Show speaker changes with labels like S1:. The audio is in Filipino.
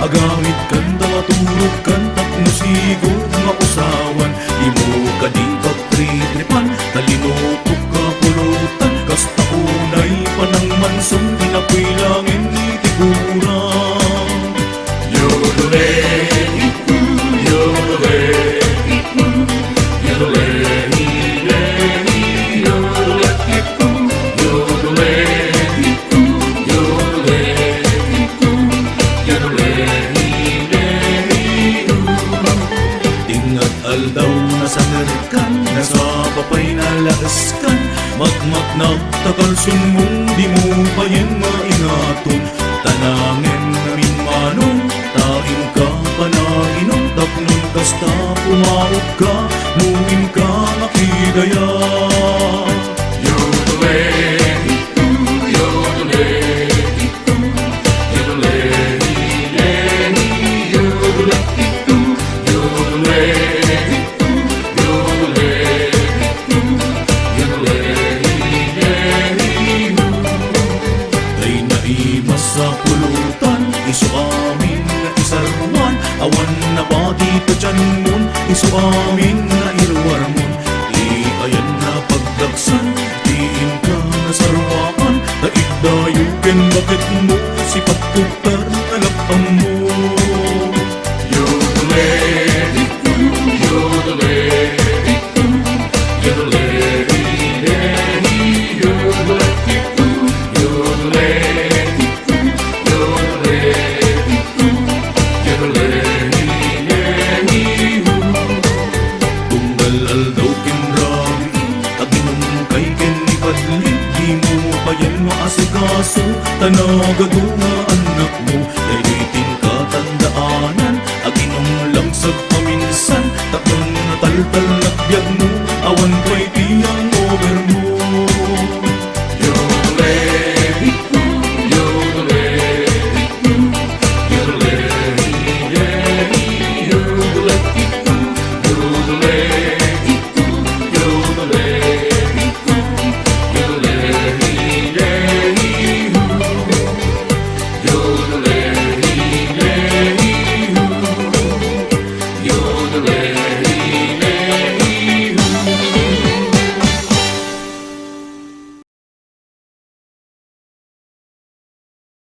S1: Agamit kan tawaturog kan tapno sigod nga usawan. Di mo ka di pagtritripan, talinutok ka pulutan. Kasta unay panang mansong pinapilangin ni tiguran. Yodole, yodole, yodole, aldaw na sangarkan, nasa papay na laaskan. Magmak nagtakalsun mong di mo pa yan maingaton. Tanangin namin manong, taing ka panaginom. Tapnon kasta pumaot ka, mungin ka makidaya. Yodole, yodole, yodole, yodole, yodole. Sa pulutan, iso amin na isarwan. Awan na pati pa dyan mon, iso amin na irwarmon. Ayan na pagdaksan, diin ka na sarwaan. Daig dayukin bakit mo, si pagtukar na lapang mo. Yodole, yodole, yodole, yodole, yodole. Aldaw kinrami, aginom kay kinipadli. Di mo pa yan maasikaso, tanagado nga anak mo. Daylitin ka tandaanan, aginom lang sa paminsan. Takon na taltal na biyag mo, awan ko'y